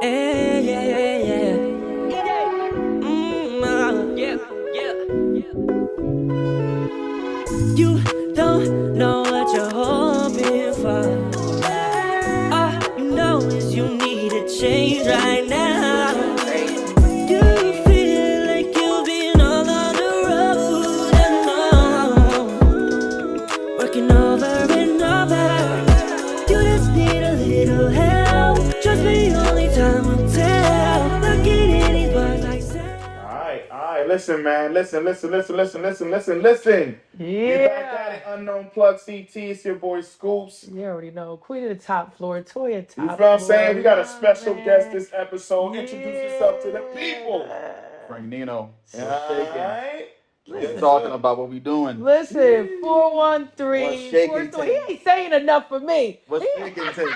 Yeah, yeah, yeah, yeah. Yeah, yeah. You don't know what you're hoping for. All you know is you need a change right now. You feel like you've been all on the road and on, working over and over. You just need a little help. Trust me, only time will tell. Looking in these words like say. Alright, listen, man. Listen. Yeah. We back at it, Unknown Plug CT. It's your boy Scoops. You already know. Queen of the top floor, Toya top You feel what I'm saying? We got a floor. special Man. guest this episode. Introduce yourself to the people. Frank Nino. Alright. We're talking about what we doing. Listen, 413. What's shaking, 413. He ain't saying enough for me. What's shaking, Tim?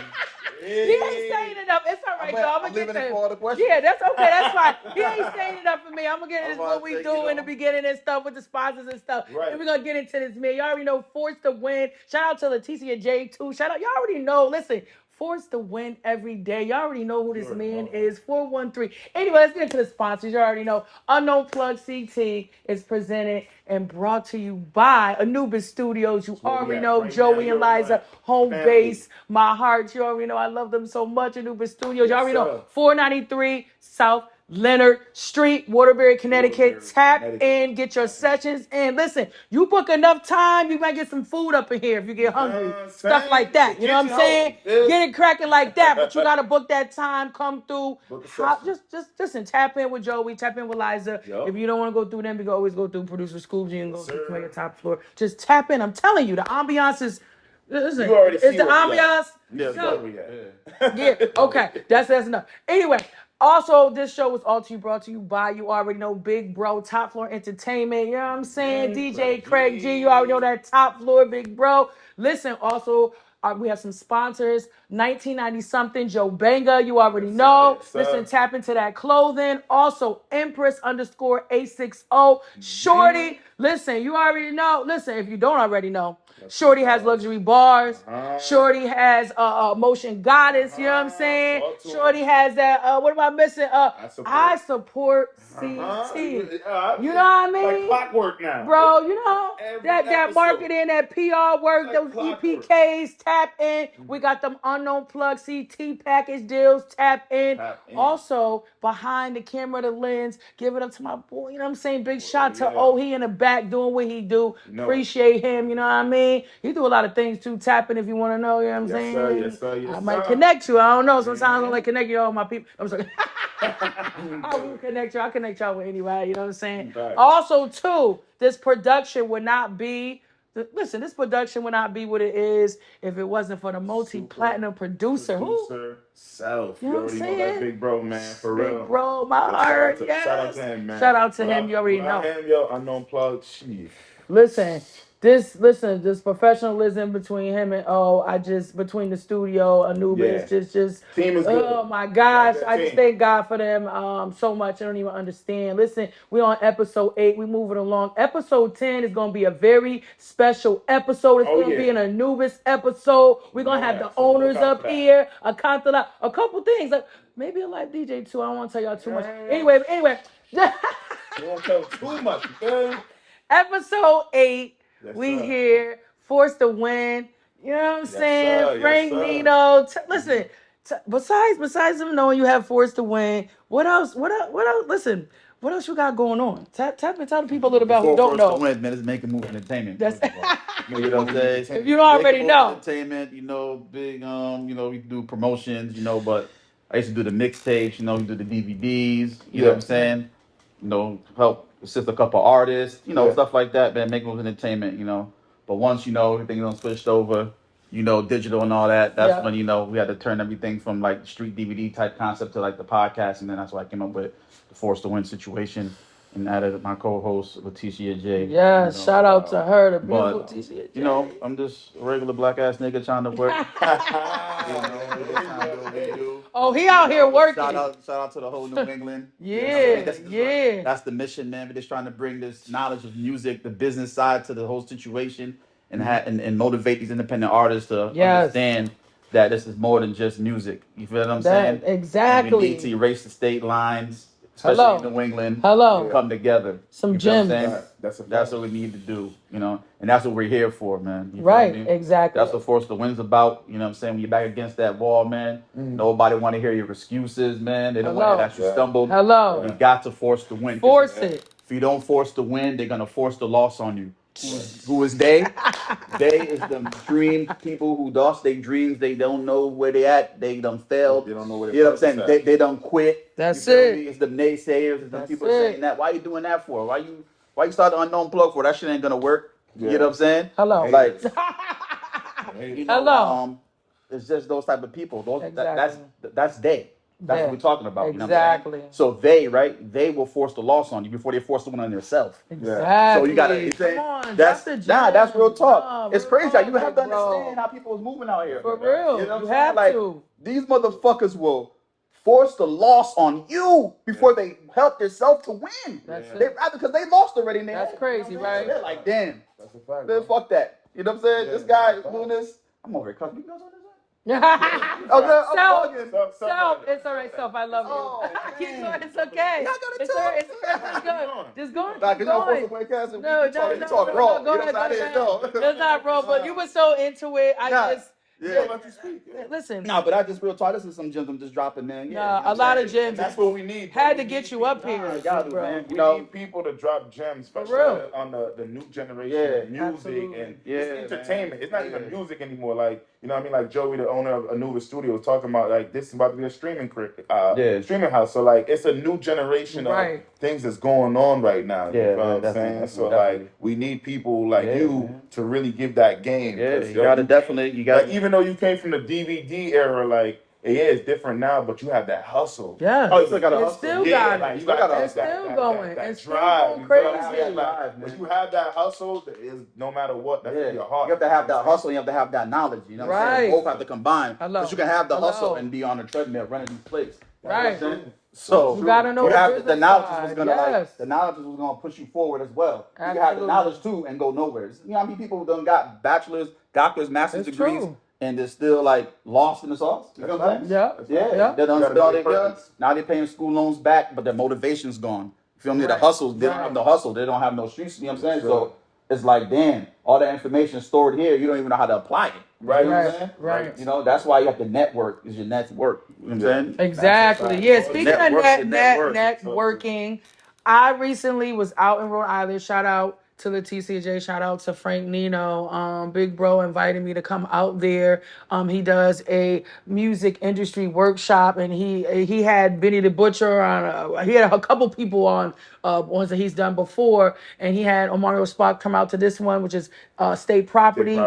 He ain't saying enough. It's all right, though. I'm I'm gonna leaving get it to for all the questions. Yeah, that's okay. That's fine. He ain't saying enough for me. I'm gonna get into I'm what we about to do take it in the on. beginning and stuff with the sponsors and stuff. Right. And we're gonna get into this, man. Y'all already know Force to Win. Shout out to Leticia J too. Shout out. Y'all already know. Listen. Force to Win every day. Y'all already know who this man is. 413. Anyway, let's get into the sponsors. You already know. Unknown Plug CT is presented and brought to you by Anubis Studios. You already know right Joey now, and you're Liza, right. home Family. base, my heart. You already know I love them so much. Anubis Studios. Y'all already know. 493 South Leonard Street, Waterbury, Connecticut. Waterbury, Tap Connecticut. in, get your sessions in. Listen, you book enough time, you might get some food up in here if you get hungry. Stuff like that. You know what I'm saying? Get it cracking like that, but you gotta book that time. Come through. Listen. Tap in with Joey. Tap in with Liza. Yup. If you don't want to go through them, you can always go through producer Scoops. You can go sir. through your top floor. Just tap in. I'm telling you, the ambiance is. Listen, You already it's see the where we at. ambiance. Yes, So- where we at. Yeah, okay. That's enough. Anyway, also, this show was brought to you by, you already know, Big Bro, Top Floor Entertainment. You know what I'm saying? DJ Craig G, you already know that Top Floor Big Bro. Listen, also, we have some sponsors. 1990 something, Joe Banga, you already know. yes, sir. Listen, tap into that clothing. Also, Empress _ A60. Shorty, listen, you already know. Listen, if you don't already know, Shorty has luxury bars. Shorty has motion goddess. You know what I'm saying? Talk to Shorty has that. What am I missing? I support CT. You know what I mean? Like clockwork now. Bro, you know Every that episode. marketing, that PR work, Like those clockwork. EPKs, tap in. We got them Unknown Plug CT package deals, tap in. Tap in. Also, behind the camera, the lens, give it up to my boy, you know what I'm saying? Big shout to yeah. he in the back doing what he do. know. Appreciate him, you know what I mean? He do a lot of things too. Tap in if you want to know, you know what I'm saying? Yes, sir. I might connect you. I don't know. Sometimes I don't like connect you all my people. I'm sorry. I will connect you. I'll connect y'all with anybody, you know what I'm saying? Right. Also, too, this production would not be. Listen, this production would not be what it is if it wasn't for the multi-platinum producer. Who? Self. You You know what I'm already know that saying? big bro, man. For real. Big bro, my heart. Shout Yes. out to him, man. Shout out to him. You already Without know. him, yo, Unknown Plug. Shit. Listen, this professionalism between him and between the studio, Anubis, Yeah. just Team is good. oh my gosh, Like that I just team. thank God for them so much. I don't even understand. Listen, we on episode 8, we moving along. Episode 10 is gonna be a very special episode. It's gonna be an Anubis episode. We're gonna have the so look owners out up for that. here, a couple things, like maybe a live DJ too. I don't want to tell y'all too much. Anyway. You won't tell too much, you feel me? Episode 8, Yes, we sir. here, Force to Win. You know what I'm saying? sir. Yes, Frank sir. Nino. Listen, besides them knowing you have Force to Win, what else? Listen, what else you got going on? Tap and tell the people a little about who don't know. Win, man, it's making move entertainment. That's You know what I'm saying? if you don't already know. Entertainment, big, we do promotions, but I used to do the mixtapes, we do the DVDs, you know what I'm saying? Help assist a couple artists, stuff like that, man, make moves entertainment, But once, everything switched over, digital and all that, that's when, we had to turn everything from like street DVD type concept to like the podcast, and then that's why I came up with the Force to Win situation. And added my co-host Leticia J. Yeah, shout out to her, the beautiful But, Leticia J. I'm just a regular black ass nigga trying to work. Oh, he out here working. Shout out to the whole New England. Yeah, That's the mission, man. We're just trying to bring this knowledge of music, the business side to the whole situation, and motivate these independent artists to understand that this is more than just music. You feel what I'm saying? Exactly. We need to erase the state lines, especially in New England. Come together. Some you feel what I'm gems. saying? That's what we need to do, you know, and that's what we're here for, man. You feel Right, me? exactly. That's what Force the Win's about. You know what I'm saying? When you're back against that wall, man, nobody want to hear your excuses, man. They don't want to hear that you stumbled. You got to force the win. Force it. If you don't force the win, they're gonna force the loss on you. Who is they? They is them dream people who lost their dreams. They don't know where they at. They done failed. They don't know where you know what I'm saying? They done quit. That's you feel it. Me? It's the naysayers. It's the people it. saying that. Why you doing that for? Why you start the unknown plug for? That shit ain't gonna work. Yeah. You know what I'm saying? Hello. Like, Hello. It's just those type of people. Those Exactly. that's they. That's Yeah. what we're talking about. You know Exactly. what I'm saying? So they will force the loss on you before they force the one on themselves. Exactly. So you gotta. Come on, that's real talk. Nah, it's real crazy. talk, You have to big bro. understand how people is moving out here. For real. You know what I'm You saying? have Like, to. these motherfuckers will force the loss on you before they help themselves to win. That's They it. rather because they lost already. In their That's head. crazy, You know what I'm saying? right? They're like, damn. That's a fact. Man, fuck that. You know what I'm saying? Yeah, This guy that's doing this. I'm over here cussing. You guys on this? Self, it's all right, Self. I love you. Oh, Keep man. going. It's okay. Y'all gotta It's talk. all right. It's good. Just go. Like, Keep you know, going. supposed to play cast and No, we talk raw. Go You know ahead. what I'm saying? I didn't know. That's not wrong, but you were so into it. Yeah. Let you speak. Listen. No, but I just real talk. This is some gems I'm just dropping, man. Yeah, Nah, a lot of gems. That's what we need. Had bro. to get you up here, you gotta do, bro. man. We You know, need people to drop gems, especially real. on the new generation Yeah, of music absolutely. and Yeah, it's entertainment. man. It's not even music anymore. Like, you know what I mean? Like Joey, the owner of Anubis Studios, talking about like this is about to be a streaming streaming house. So like it's a new generation of things that's going on right now. Yeah, you know what I'm saying? So like we need people like you man. to really give that game. Yeah, 'Cause, you gotta definitely. You gotta. like even though you came from the DVD era, like it's different now, but you have that hustle. Yeah. Oh, you still got to It's hustle. still Yeah, got like it. you got It's still going. It's still drive. going You feel what crazy. I'm saying? Like, when you have that hustle, is no matter what, that's in your heart. You have to have that hustle. You have to have that knowledge. You know what I'm saying? Right. Both have to combine. Hello. But you can have the Hello. hustle and be on the treadmill running these plates. You know what I'm Right. saying? So You gotta know you the have the business knowledge side. was gonna Yes. the knowledge was gonna push you forward as well. You can have the Absolutely. knowledge too and go nowhere. You know how many people done got bachelor's, doctors, master's It's degrees true. and they're still like lost in the sauce? You know what I'm saying? Yeah. Yeah. They done You gotta spent know all your their guns. purpose. Now they're paying school loans back, but their motivation's gone. You feel me? The Right. hustle, they don't have no hustle. They don't have no streets. You know what I'm saying? So it's like, damn, all that information stored here, you don't even know how to apply it. Right. You know what I'm saying? Right. You know, that's why you have to network. Is your network. You know what I'm saying? Exactly. That's a Yeah. fact. Speaking of networking, I recently was out in Rhode Island. Shout out to Leticia J. Shout out to Frank Nino. Big bro invited me to come out there. He does a music industry workshop, and he had Benny the Butcher on. He had a couple people on ones that he's done before, and he had Omarion Spock come out to this one, which is State Property.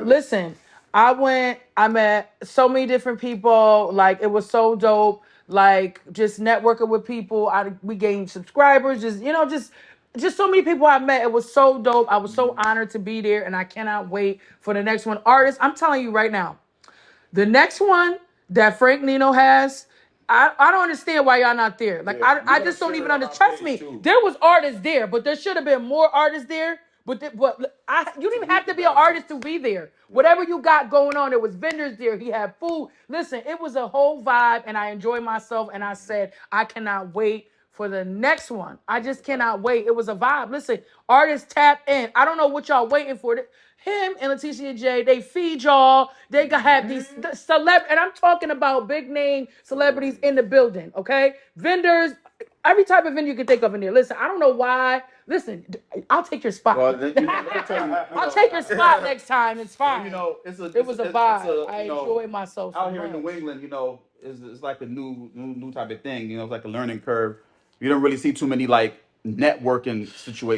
Listen. I met so many different people. Like, it was so dope. Like, just networking with people. We gained subscribers. Just so many people I met. It was so dope. I was so honored to be there, and I cannot wait for the next one. Artists, I'm telling you right now, the next one that Frank Nino has, I don't understand why y'all not there. Like, I just don't even understand. Trust me, there was artists there, but there should have been more artists there. But you didn't even have to be an artist to be there. Whatever you got going on, there was vendors there. He had food. Listen, it was a whole vibe, and I enjoyed myself. And I said, I cannot wait for the next one. I just cannot wait. It was a vibe. Listen, artists tap in. I don't know what y'all waiting for. Him and Leticia J, they feed y'all. They have these and I'm talking about big name celebrities in the building, okay? Vendors, every type of vendor you can think of in there. Listen, I don't know why. Listen, I'll take your spot. Well, I'll take your spot next time. It's fine. You know, it was a vibe. I enjoyed myself. Out here in New England, you know, it's like a new type of thing. You know, it's like a learning curve. You don't really see too many like networking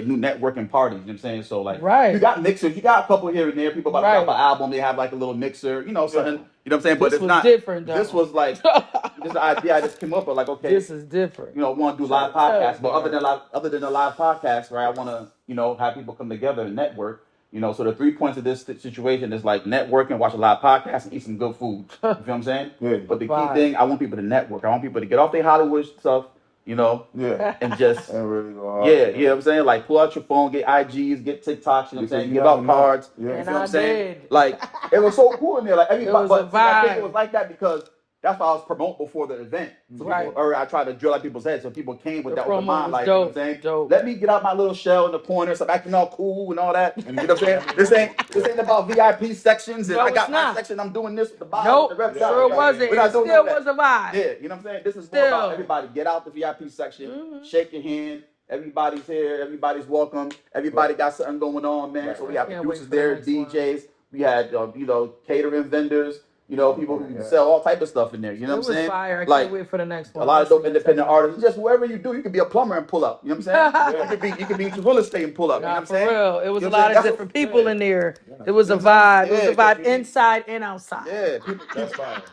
new networking parties. You know what I'm saying? So like, you got mixers. You got a couple here and there. People about to drop an album. They have like a little mixer. You know, something. You know what I'm saying? But this it's was not different. Though. This was like this idea I just came up with. Like, okay, this is different. You know, want to do live podcasts, but other than the live podcast, right? I want to have people come together and network. You know, so the 3 points of this situation is like networking, watch a live podcast, and eat some good food. You feel what I'm saying? Yeah. But the key thing, I want people to network. I want people to get off their Hollywood stuff you know, and just and really go hard. you know what I'm saying? Like pull out your phone, get IGs, get TikToks, you know what I'm saying? Give out cards, you know what I'm saying? Like it was so cool in there. Like everybody, but I think it was like that because that's why I was promoting before the event. So people, or I tried to drill out people's heads so people came with that open mind, like, you know what I'm saying? Let me get out my little shell in the corner, stop acting all cool and all that. And you know what I'm saying? This ain't about VIP sections and I got my section, I'm doing this with the bottom. Nope, sure wasn't. It still was a vibe. Yeah, you know what I'm saying? This is more about everybody. Get out the VIP section, shake your hand. Everybody's here, everybody's welcome. Everybody got something going on, man. So we have producers there, DJs. We had, you know, catering vendors. You know, people who sell all type of stuff in there. You know what I'm saying? Fire. I can't wait for the next one. A lot of dope independent artists. Just wherever you do, you can be a plumber and pull up. You know what I'm saying? You can be into real estate and pull up. You know what I'm saying? For real. It was a lot of different people in there. It was a vibe. It was a vibe inside and outside. Yeah, people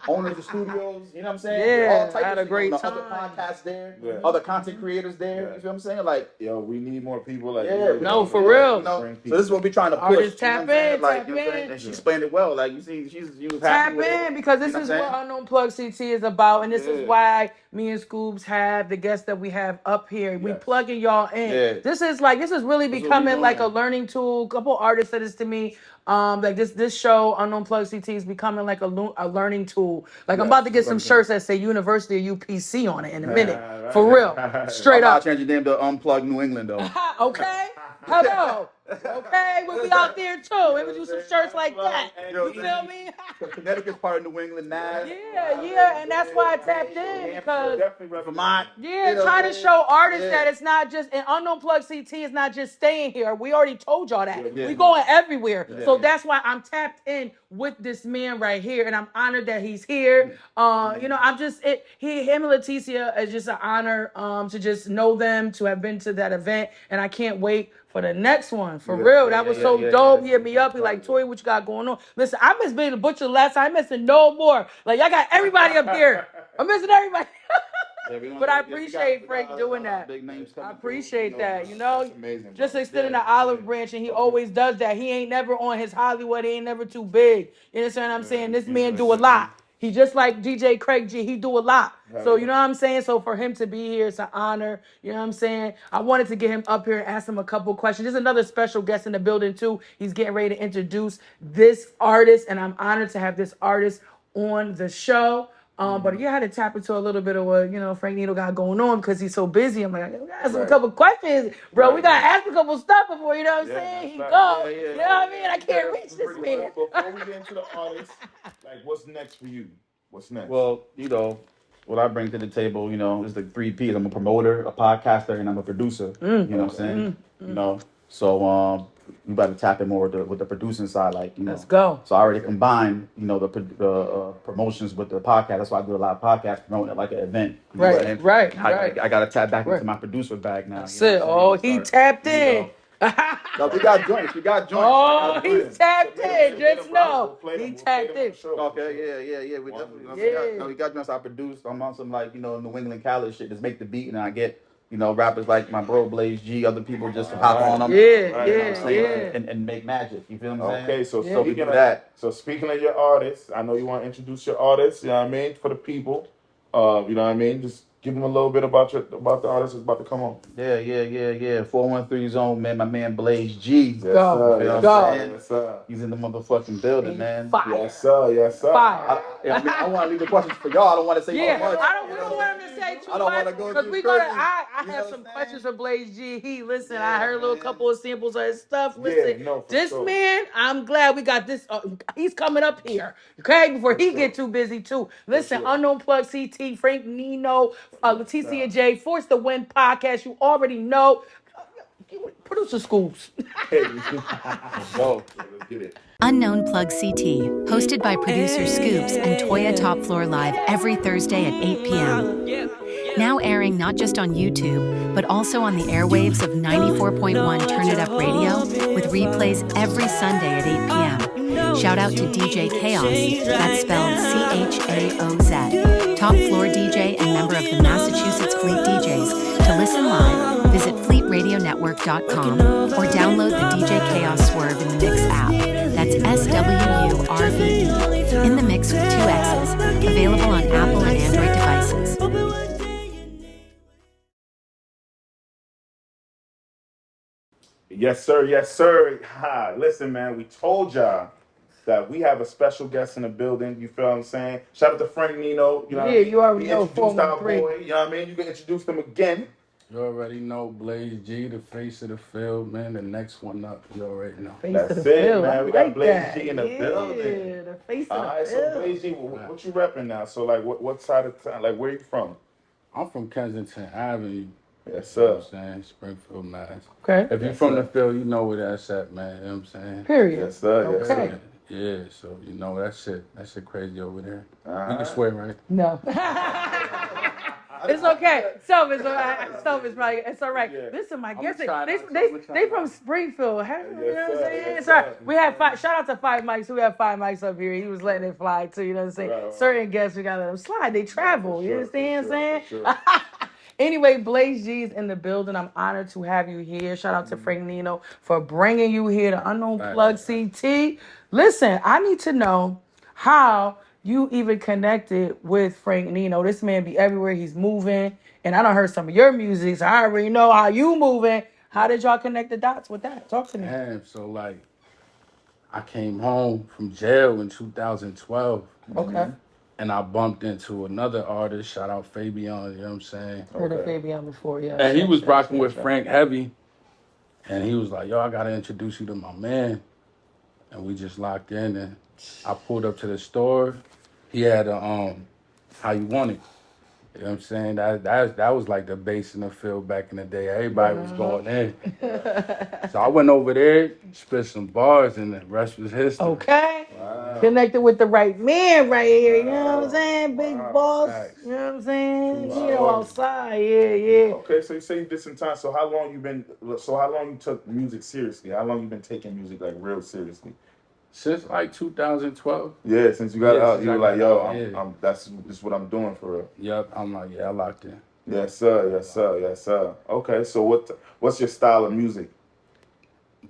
owners of studios. You know what I'm saying? Yeah, all types I had a great time. Other podcasts there. Other content creators there. You know what I'm saying? Like, yo, we need more people like no, for real. You know? So this is what we're trying to push. Artists tap in, like, you know what I'm saying? And she explained it well. Like, you see, she was happy with it. Tap in because this is what Unknown Plug CT is about, and this is why me and Scoobs have the guests that we have up here. We plugging y'all in. This is really becoming like a learning tool. A couple artists said this to me. Like this show, Unknown Plug CT, is becoming like a learning tool. Like I'm about to get some shirts that say University of UPC on it in a minute. For real. Straight up. I'll change your name to Unplug New England though. Okay. Hello. Okay, we'll be out there too. Maybe do some shirts like that. You feel me? Connecticut's part of New England now. Yeah, and that's why I tapped in because Vermont. Trying to show artists that it's not just an Unknown Plug CT is not just staying here. We already told y'all that. We going everywhere. So that's why I'm tapped in with this man right here, and I'm honored that he's here. You know, I'm just him and Leticia is just an honor to just know them, to have been to that event, and I can't wait for the next one. For real. That was so dope. He hit me up. He like, Toya, what you got going on? Listen, I miss being the butcher last time. I missing no more. Like, y'all got everybody up here. I'm missing everybody. But I appreciate Frank doing that. I appreciate that. You know, amazing, just extending the olive branch, and he always does that. He ain't never on his Hollywood. He ain't never too big. You understand what I'm saying? This man do a lot. He just like DJ Craig G. He do a lot. So you know what I'm saying? So for him to be here, it's an honor. You know what I'm saying? I wanted to get him up here and ask him a couple questions. There's another special guest in the building too. He's getting ready to introduce this artist, and I'm honored to have this artist on the show. But I had to tap into a little bit of what, you know, Frank Nino got going on because he's so busy. I'm like, I gotta ask him a couple questions, bro. We gotta ask a couple stuff before, you know what I'm saying? He go. You know what I mean? I can't reach this man. Before we get into the artists, like, what's next for you? What's next? Well, you know, what I bring to the table, you know, is the 3 Ps. I'm a promoter, a podcaster, and I'm a producer. You know what I'm saying? You know, so you got to tap in more with the producing side, like, you know. Let's go. So I already combined, you know, the promotions with the podcast. That's why I do a lot of podcasts promoting it like an event. Right. I got to tap back into my producer bag now. That's it. Oh, he tapped in. No, we got joints. Oh, he's tapped in. Just know. He tapped in. Okay, yeah. We definitely, we got joints I produced. I'm on some, like, you know, New England Cali shit. Just make the beat, and I get, you know, rappers like my bro Blaze G, other people just to hop on them. And make magic. You feel what I'm saying? Okay, so we get that. So speaking of your artists, I know you want to introduce your artists. You know what I mean, for the people. You know what I mean. Just give them a little bit about the artist that's about to come on. Yeah. 413 Zone, man. My man Blaze G. Yes, sir. He's in the motherfucking building, man. Fire. Yes, sir. Fire. I want to leave the questions for y'all. I don't want to say too much. We don't want him to say too much. I don't want to go because too crazy. I have some questions for Blaze G. I heard a little couple of samples of his stuff. Listen, this man, I'm glad we got this. He's coming up here, okay? Before he get too busy too. Listen, Unknown Plug CT, Frank Nino, Leticia J, Force the Win podcast. You already know. Producer Scoops. Let's get it. Unknown Plug CT, hosted by producer Scoops and Toya Topfloor live every Thursday at 8 p.m. Now airing not just on YouTube, but also on the airwaves of 94.1 TurnItUp Radio, with replays every Sunday at 8 p.m. Shout out to DjChaoz, that's spelled CHAOZ, top floor DJ and member of the Massachusetts Fleet DJs. To listen live, visit fleetradionetwork.com or download the DjChaoz Swerve in the Mix app. That's SWURVE. In the Mix with 2 X's. Available on Apple and Android devices. Yes, sir. Yes, sir. Ha. Listen, man, we told y'all that we have a special guest in the building. You feel what I'm saying? Shout out to Frank Nino. You know what I mean? You already He know introduced our 413. boy. You know what I mean? You can introduce them again. You already know Blaze G, the face of the field, man. The next one up, you already know. Face That's of the it, field. man. I We got like Blaze that. G in the building. Yeah, the face of All the right, field. so Blaze G, what you repping now? So like, what side of town? Like, where you from? I'm from Kensington Avenue. Yes, You know what sir. I'm saying? Springfield, Mass. Okay. If you're from the field, you know where that's at, man. You know what I'm saying? Period. Yes, sir. Yes, Okay. sir. Yeah, so you know that shit crazy over there. You Alright. can swear, right? No. It's okay. So it's all right. So it's right. It's all right. Yeah. Listen, my I'ma guests, try they from Springfield. You know what I'm saying? It's all right. We had five. Shout out to Five Mics. We have Five Mics up here. He was letting it fly too. You know what I'm saying? Right. Certain guests we gotta let them slide. They travel. You understand what I'm saying? Sure. Anyway, Blaze G's in the building. I'm honored to have you here. Shout out to Frank Nino for bringing you here to Unknown Plug CT. Listen, I need to know how you even connected with Frank Nino. This man be everywhere. He's moving. And I done heard some of your music, so I already know how you moving. How did y'all connect the dots with that? Talk to me. Damn, so like, I came home from jail in 2012. Okay. And I bumped into another artist, shout out Fabian, you know what I'm saying? Heard of Fabian before, yeah. And he was rocking with Frank Heavy. And he was like, yo, I gotta introduce you to my man. And we just locked in, and I pulled up to the store. He had a How You Want It. You know what I'm saying? That was like the bass in the field back in the day. Everybody was going in. So I went over there, spit some bars, and the rest was history. Okay. Wow. Connected with the right man right here. You know what I'm saying? Big boss. Nice. You know what I'm saying? You know, outside. Yeah. Okay, so you say you did some time. So how long you took music seriously? How long you been taking music like real seriously? Since like 2012. Yeah, since you got out, you were like, yo, I'm this is what I'm doing for real. Yep, I'm like, yeah, I locked in. Yes, sir. Yes, sir. Yes, sir. Okay, so what's your style of music?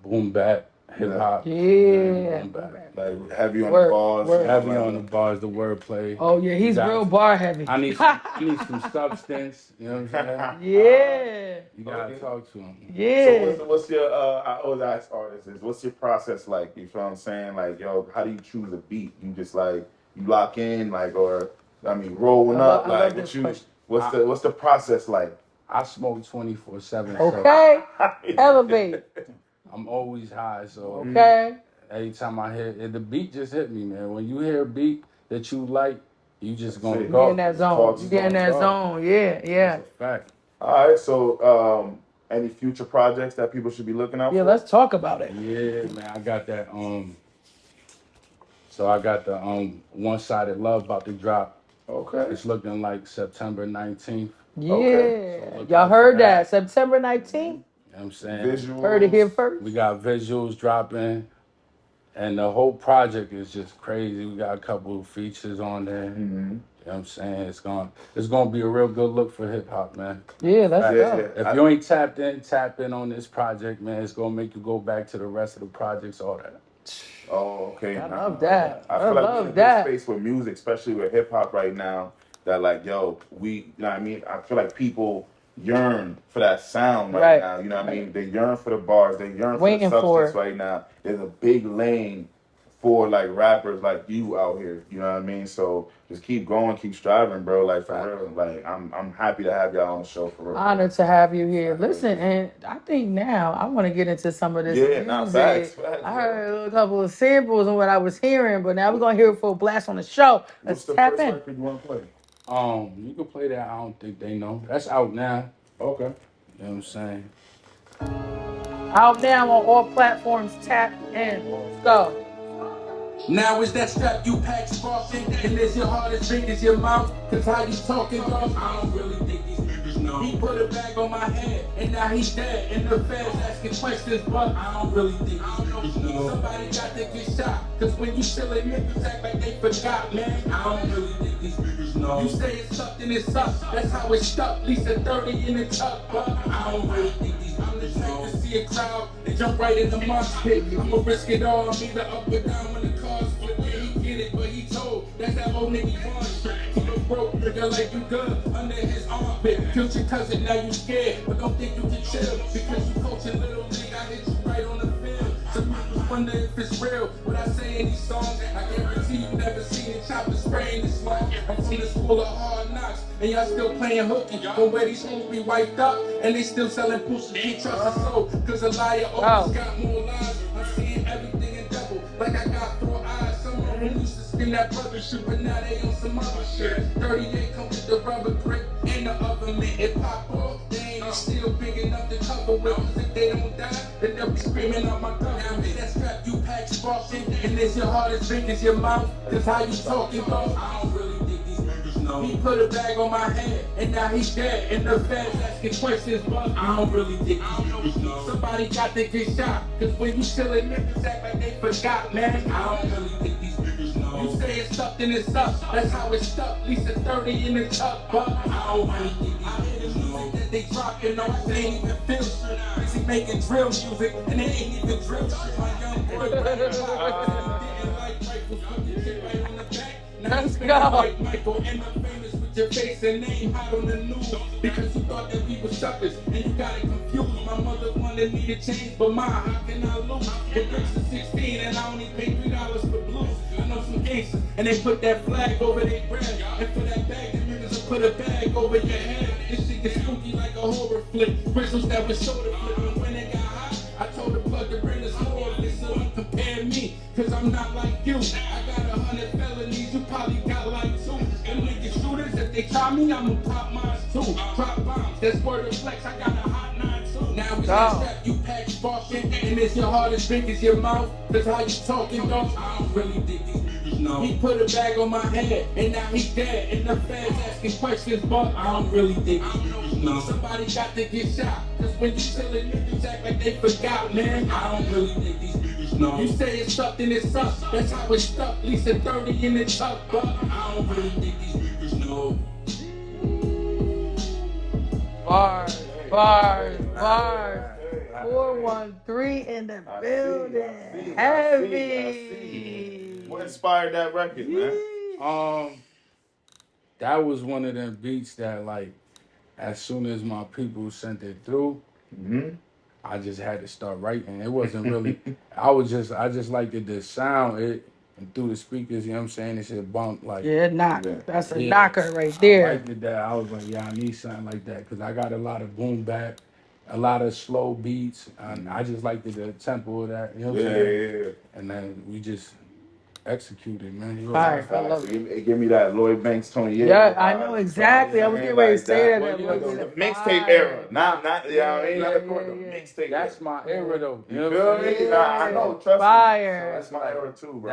Boom bap, hip hop. Yeah. Boom bap. Like heavy on the bars. Heavy on the bars, the wordplay. Oh yeah, he's real bar heavy. I need some substance. You know what I'm saying? Yeah. You gotta talk to him. Yeah. So what's your I always ask artists is what's your process like? You feel what I'm saying? Like, yo, how do you choose a beat? You just like you lock in, like, or I mean rolling up, like what's the process like? I smoke 24/7. Okay. Elevate. I'm always high, so okay. Every time I hear it, the beat just hit me, man. When you hear a beat that you like, you just gonna go. You in that zone. You get in that zone. Yeah. That's a fact. All right, so any future projects that people should be looking out for? Yeah, let's talk about it. Yeah, man, I got that. So I got the One-Sided Love about to drop. Okay. It's looking like September 19th. Yeah. Okay. So y'all heard that. September 19th? You know what I'm saying? Visuals. Heard it here first. We got visuals dropping. And the whole project is just crazy. We got a couple of features on there. Mm-hmm. You know what I'm saying? It's gonna be a real good look for hip hop, man. Yeah, let's go. If you ain't tap in on this project, man, it's gonna make you go back to the rest of the projects, all that. Oh, okay. I love that. I feel like we're in a good space with music, especially with hip hop right now. That like, yo, you know what I mean? I feel like people yearn for that sound right now. You know what I mean? They yearn for the bars. They yearn for the substance right now. There's a big lane for like rappers like you out here. You know what I mean? So just keep going, keep striving, bro. Like for real. Like I'm happy to have y'all on the show for real. Honored to have you here. Listen, and I think now I want to get into some of this music. Facts. I heard a couple of samples and what I was hearing, but now we're gonna hear it full blast on the show. Let's tap in. What's the first record you want to play? You can play that. I don't think they know. That's out now. Okay. You know what I'm saying? Out now on all platforms. Tap in. Let's go. Now is that strap you pack sparking? And is your heart as big as your mouth? Cause how you talking, dog? I don't really think these niggas know. He put a bag on my head, and now he's dead. And the feds asking questions, but I don't really think these niggas know. Somebody got to get shot. Cause when you still in niggas act like they forgot, man. I don't really think these niggas know. You say it's sucked and it's up. That's how it's stuck. At least a 30 in the tuck, but I don't really think these niggas know. I'm the type to see a crowd and jump right in the mosh pit. I'ma risk it all. I'm either up or down when the car's flip. He get it, but he told That's that old nigga one shit. Keep a broke nigga like you good under his armpit. Killed your cousin, now you scared, but don't think you can chill because you coaching little league. I hit you right on the field. Some people wonder if it's real. What I say in these songs, I guarantee you never seen a chopper spraying this long. I'm from the school of hard knocks, and y'all still playing hooky. From where these hoes be wiped up, and they still selling pussy. Can't trust a soul, cause a liar always got more lies. I'm seeing everything in double, like I got 4 eyes. Someone who used to scream that brother shit, but now they on some other shit. 38 come with the rubber grip and the oven mitt. It pop off, they ain't still big enough to cover with. Cause if they don't die, then they'll be screaming out my gun. Now that strap you pack sparking, and is your heart as big as your mouth? That's how you talking, dog. I don't really think these niggas know. He put a bag on my head, and now he's dead. And the feds asking questions, but I don't really think these niggas know. Somebody got to get shot, cause when you chillin', niggas act like they forgot, man. I don't really think these niggas know. You say it's stuck, then it's up. That's how it's stuck. At least a 30 in the tuck, but I don't really think these niggas know. That they dropping off, they ain't even feel shit. Busy making drill music, and they ain't even drill shit. My young boy, didn't like rifles, put the shit right on the back. Let's go. Like Michael, and I'm famous with your face and name hot on the news because you thought that we were suckers and you got it confused. My mother wanted me to change, but how can I lose? It brings to 16 and I only pay $3 for blues. I know some gangsters and they put that flag over their bread, and for that bag, the niggas will put a bag over your head. This shit gets spooky like a horror flick. Bristles that was shoulder flipping when they got hot. I told the plug to bring us more of this, so don't compare me, cause I'm not like you. I got 100 felonies, you probably got like 2. Them niggas shooters, if they try me, I'ma pop mine too. Drop bombs, that's word of flex, I got a hot 9 too. Now we strap you pack sparking, and is your heart as big as your mouth? That's how you talking, dog. I don't really think these niggas know. He put a bag on my head, and now he's dead. And the feds asking questions, but I don't really think these niggas know. Somebody got to get shot, cause when you chillin', niggas act like they forgot, man. I don't really think these niggas know. You say it's stuck, then it's stuck. That's how it's stuck, at least a 30 in the tuck, but I don't really think these niggas know. Bars. 413 in the building. Heavy. What inspired that record, man? That was one of them beats that, like, as soon as my people sent it through, I just had to start writing. It wasn't really. I just liked it, the sound. It and through the speakers, you know what I'm saying? It should bump like. Yeah, knock. That's a knocker right there. I liked it that. I was like, yeah, I need something like that because I got a lot of boom bap, a lot of slow beats, and I just liked the tempo of that. You know what I'm saying? Yeah. And then we just executed, man. Right, I love it. Give me that Lloyd Banks, Tony. Yeah, I know exactly. I was getting ready to say that. The mixtape era, not you know what I mean? Not the mixtape. That's my era though. You feel me? I know. Trust Fire. me. So that's my era too, bro.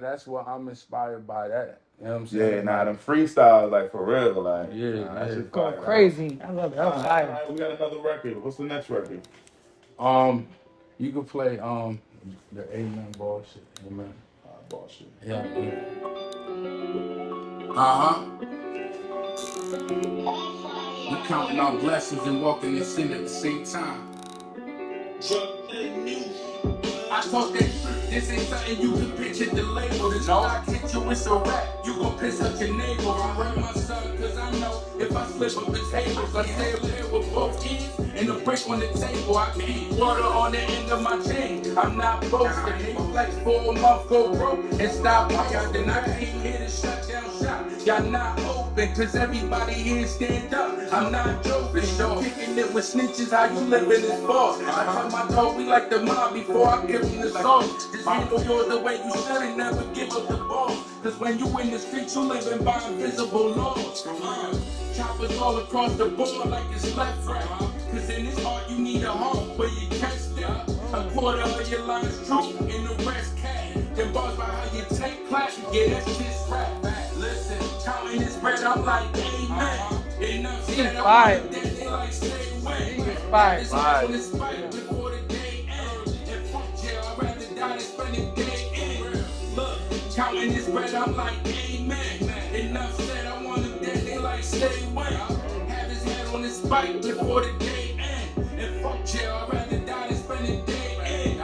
That's what I'm inspired by. That. You know what I'm saying? Yeah, them freestyles, like for real, like that shit going crazy. I love it. That was fire. All right, we got another record. What's the next record? You could play the Amen bullshit. Amen. Bullshit. Yeah. We counting our blessings and walking in sin at the same time. I talk that shit. This ain't something you can picture the label. This not hit you, it's a rap. You gon' piss up your neighbor. I hurt my son, cause I know if I slip up the tables, I stay up there with both keys and a brick on the table. I keep water on the end of my chain. I'm not boasting. They flex for a month, go broke and stop out. Then I came here to shut down shop. Y'all not open, cause everybody here stand up. I'm not joking, yo. Kicking it with snitches, how you living is boss. I tell my dog we like the mob before I give him the sauce. Just handle yours the way you should and never give up the ball. Cause when you in the streets, you living by invisible laws. Choppers all across the board like it's left right. Cause in this art you need a heart where you catch that. A quarter of your lines true and the rest cat. Then bars by how you take clap, yeah that's just rap. Listen, counting this bread, I'm like, amen. Enough said, I want that they like say when. Fire. Before the day ends. And fuck jail, I'd rather die than spend the day in. Look, counting this bread, I'm like, amen. Enough said, I want them dead, they like say when. Have his head on his spike before the day ends. And fuck jail, I'd rather die than spend the day in.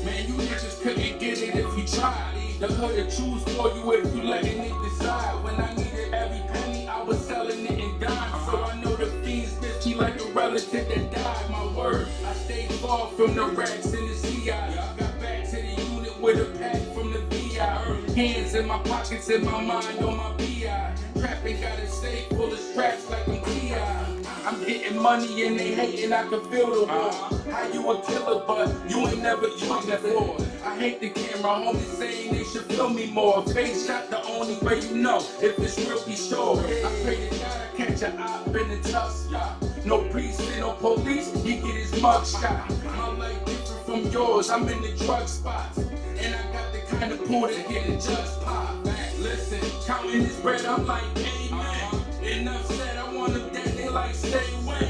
Man, you niggas couldn't get it if you tried. The hood to choose for you if you letting it decide. When I needed every penny, I was selling it in dimes. So I know the fiends miss me like a relative that died. My word, I stayed far from the racks in the CI. Got back to the unit with a pack from the VI. Hands in my pockets and my mind on my BI. Trapping got a safe full of straps like I'm T.I. I'm getting money and they hating, I can feel the war. How you a killer, but you ain't never tried before. I hate the camera, homies saying they should film me more. Face shot the only way you know, if it's real, be sure. I pray to God I catch a op in the tough spot. No priest, no police, he get his mug shot. My life different from yours, I'm in the drug spots. And I got the kind of pool that get it just pop. Listen, counting this bread, I'm like, amen. Enough said, I want him dead, they like, stay when.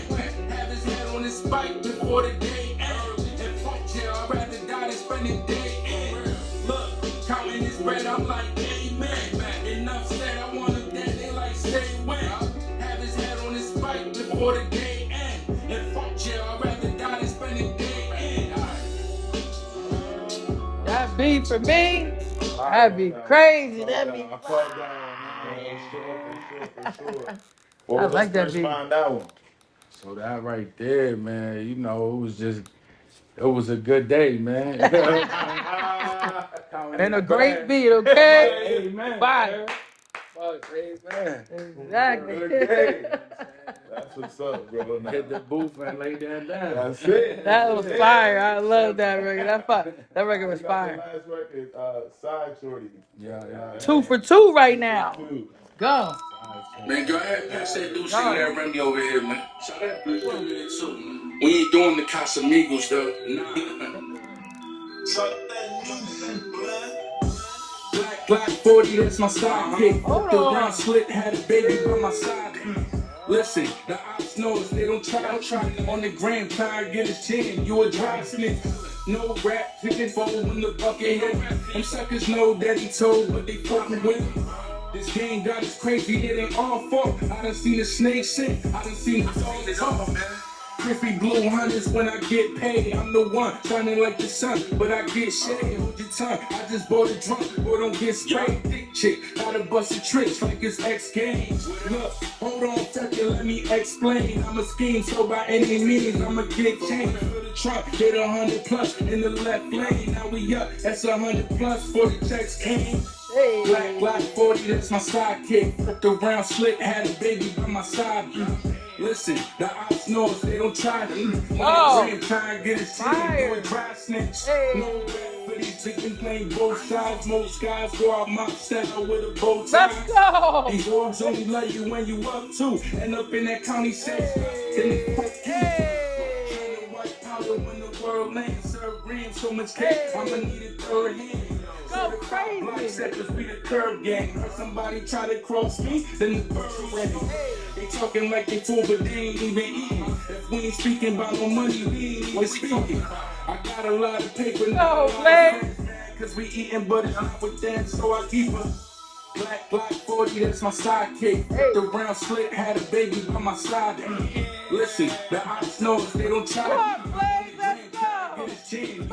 Have his head on his spike before the day ends. And fuck jail, I'd rather die than spend the day in. Look, counting this bread, I'm like, amen. Enough said, I want him dead, they like, stay when. Have his head on his spike before the day ends. And fuck jail, I'd rather die than spend the day in. That beat for me, that'd be crazy. That'd be I called down, for sure. What I was like the that first beat. find that one? So that right there, man, you know, it was a good day, man. And a great beat, okay? Amen. Fire. Fuck, amen. Exactly. Good day. That's what's up, bro. Hit the booth and lay that down. That's it. That was fire. I love that record. That record was The fire. last record, Side Shorty. Yeah. 2 for 2 right now. Go. Man, go ahead, pass that douche and that Remy over here, man. Shout out to you too, man. We ain't doing the Casamigos, though. Black 40, that's my sidekick. The round slit, had a baby by my side. Listen, the ops knows they don't try on the gram, try to get his chin. You a dry snitch. No rap, chicken bowl in the bucket hit. Them suckers know that he told, but they fucking with him. This game got us crazy, it ain't all fault. I done seen the snake shit, I done seen the dogs talk, man. Crispy blue hunters when I get paid. I'm the one shining like the sun, but I get shade. Hold your tongue, I just bought a drunk, boy don't get sprayed. Thick chick, gotta bust a tricks like it's X Games. Look, hold on, fuck it, let me explain. I'm a scheme, so by any means, I'ma get changed. For the trunk, hit 100 plus in the left lane. Now we up, that's 100 plus for the checks came. Black 40, that's my sidekick. The round slit, had a baby by my side. Listen, the ops knows they don't try to. Oh, try to get his team, do a dry snitch. No rap for these chickens playing both sides. Most guys go out my center with a bow tie. Let's go. These dogs only love you when you up too. And up in that county section. White powder when the world lands. Serve green, so much cake. I'ma need a third hand. Go crazy. Black sectors be the curve gang. Heard somebody try to cross me, then the bird ready. They talking like they fool, but they ain't even eating. If we ain't speaking about no money, we ain't even speaking. I got a lot of paper now. Cause we eating, but it's not with them, so I keep her. Black 40, that's my sidekick. The round slit, had a baby by my side. Listen, the ops knows they don't try to get his chin.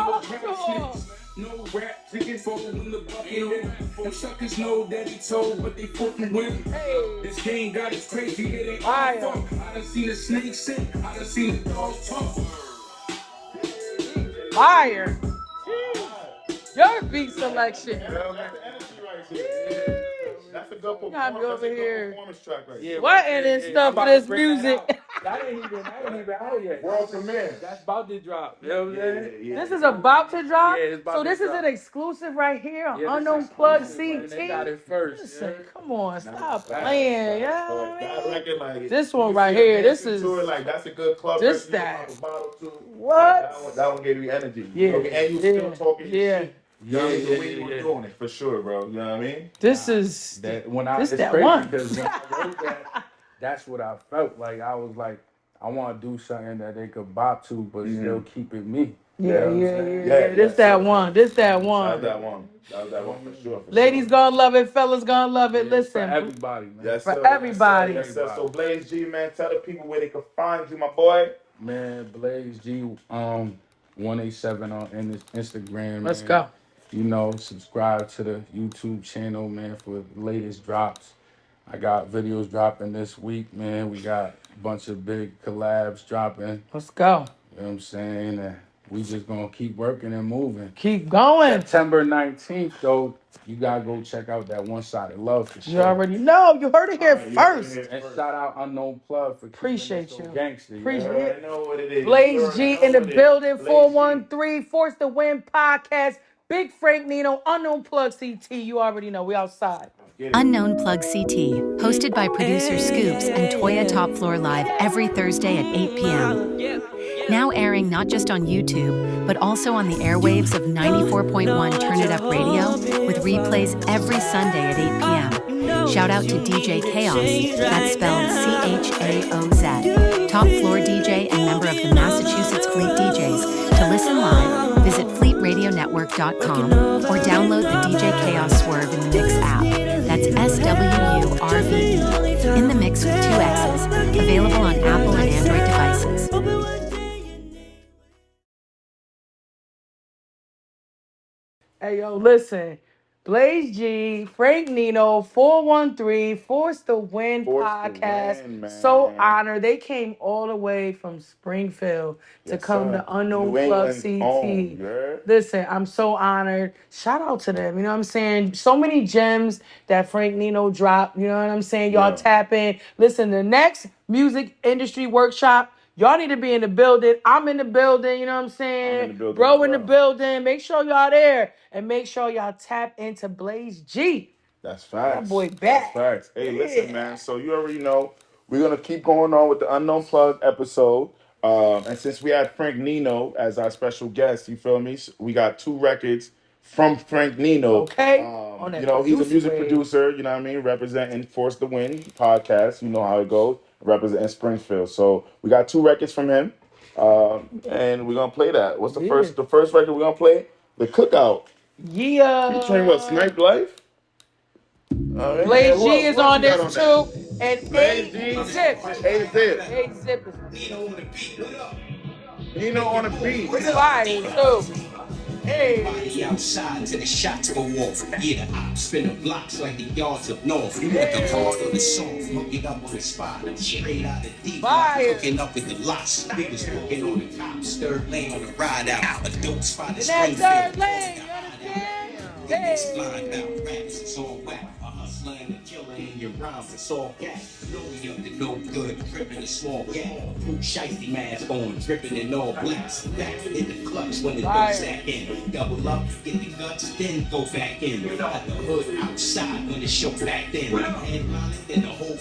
No rap, chicken fold in the bucket. Them suckers know that he told, but they fucking with him. This game got us crazy, it ain't all fuck. I done seen the snake sit, I done seen the dogs talk. Fire. Your beat selection. That's a good Gotta be over here. performance track right there. Yeah, What in this stuff for this music? That ain't even out yet. World premiere. That's about to drop. You know what I'm saying? This is about to drop. Yeah, it's about So to this is drop. an exclusive right here on Yeah, Unknown this is Plug exclusive, CT. man. They got it first. Listen, come on, stop Nah, playing. Yeah, That record, like, this one you right see here, it this dancing is to it, like, that's a good club this record. You that. pop a bottle to it. What? That one gave you energy. Yeah, And you still talking your yeah. shit. You know, the way you were doing it, for sure, bro. You know what I mean? This is That this it's that crazy one. because when I wrote that, that's what I felt like. I was like, I want to do something that they could bop to, but still keep it me. Yeah. Yeah, This that one. This that That was one. that one. That was that one for sure. Ladies gonna love it. Fellas gonna love it. For Listen. everybody, man. Yes, For sir. everybody. Yes, sir. So Blaze G, man, tell the people where they can find you, my boy. Man, Blaze G, 187 on Instagram. Let's man. go. You know, subscribe to the YouTube channel, man, for the latest drops. I got videos dropping this week, man. We got a bunch of big collabs dropping. Let's go. You know what I'm saying? And we just gonna keep working and moving. Keep going. September 19th, though, you gotta go check out that One Sided Love for sure. You already know. You heard it here first. And shout out Unknown Plug for Appreciate keeping it you. so gangster. Appreciate it. I know what it is. Blaze G in the building. 413 Force the Win podcast. Big Frank Nino, Unknown Plug CT. You already know. We outside. Unknown Plug CT, hosted by producer Scoops and Toya Topfloor live every Thursday at 8 p.m. Now airing not just on YouTube, but also on the airwaves of 94.1 TurnItUp Radio, with replays every Sunday at 8 p.m. Shout out to DjChaoz, that's spelled CHAOZ, top floor DJ and member of the Massachusetts Fleet DJs. To listen live, visit fleetradionetwork.com or download the DjChaoz Swerve in the Mix app. That's SWURVE. In the Mix with 2 X's. Available on Apple and Android devices. Hey, yo, listen. Blaze G, Frank Nino, 413, Force the Win podcast. So honored. They came all the way from Springfield to come to Unknown Plug CT. Listen, I'm so honored. Shout out to them. You know what I'm saying? So many gems that Frank Nino dropped. You know what I'm saying? Y'all tap in. Listen, the next music industry workshop, y'all need to be in the building. I'm in the building. You know what I'm saying? Bro in the building. Make sure y'all there. And make sure y'all tap into Blaze G. That's facts. That boy back. That's facts. Hey, listen, man. So you already know we're gonna keep going on with the Unknown Plug episode. And since we had Frank Nino as our special guest, you feel me? We got 2 records from Frank Nino. Okay. You know, he's a music producer, you know what I mean, representing Force the Win podcast. You know how it goes, representing Springfield. So we got 2 records from him. And we're gonna play that. What's the first record we're gonna play? The Cookout. Yeah. Featuring what, Snipe Life? Blaze G is on this too. And A-Zip. A-Zip. Nino on the beat. Fire too. Hey. Outside to the shots go off. Yeah, the ops spin the blocks like the yards up north. You want the hard or the soft. Hooking up on the spot. Straight out of deep. Hooking up with the lots. Niggas working on the cops. Third lane on the ride out. A dope spot is Springfield. Third lane, you understand? It's blind out raps. It's all whack. A hustler and a killer in your rhymes. It's all gas. Blowing up the no good. Dripping a small gap. Blue shiesty mask on. Dripping in all blacks. Back in the clutch when the dope's back in. Double up, get the guts, then go back in. Got the hood outside when the show back in. Headlining, then the whole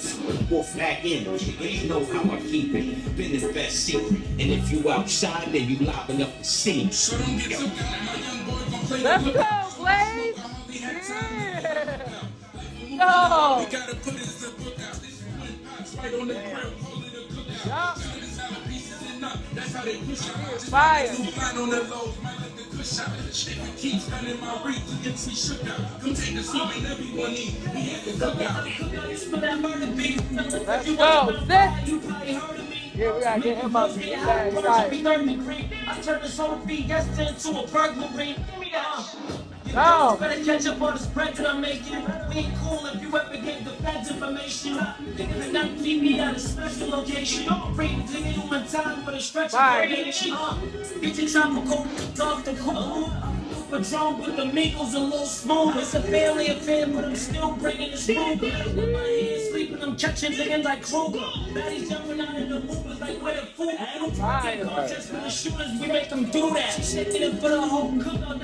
wolf back in. You know how I keep it. Been the best secret. And if you outside, then you live enough to see. So don't get so down, my young boy gon' play. Let's go, Blaze! Yeah! No! We gotta put his book out. This one pots right on the grill. Hold it a cookout. This how the pieces and up. That's how they push out. Fire! Line on the lows, might let the kush out. Shit keeps running my reach. The MC shook out. Come take a seat and everyone eat. We had the cookout. Let's go, sit! Yeah, we gotta get him up. I turned this whole fiesta into a burglary. Give me that. No. Better catch up on the spread that I'm making. We ain't cool if you ever get the feds information. Niggas are not meet me at a special location. Don't bring to you in time for the stretch of variation. Bitches, I'm a cold off the cool. Patron with the Migos a little smooth. It's a family affair, but I'm still bringing the spoon. With my hands sleeping, I'm catching niggas like Kruger. Baddies jumping out in the movers like where the food. Just for the shooters, we make them do that. Taking it for the whole cookout.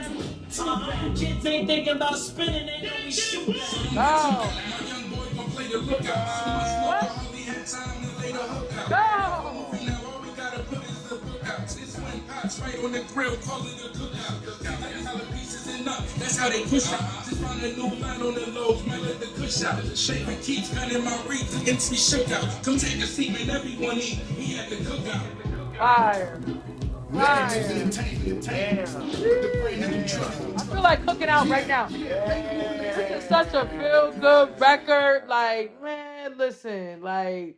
Kids ain't thinking about spinning, they know we shoot that. No. My young boy gon' play the lookout. Hardly had time to lay the hook out. No. Now all we gotta put is the book out. This one pots right on the grill, call it a cookout. That's how the pieces end up. That's how they push out. Just find a new line on the lows, might let the kush out. Shaper keeps gunning my reach, MC shook out. Come take a seat and everyone eat. We had the cookout. Fire. Fire. Damn. I feel like cooking out right now. This is such a feel-good record. Like, man, listen, like,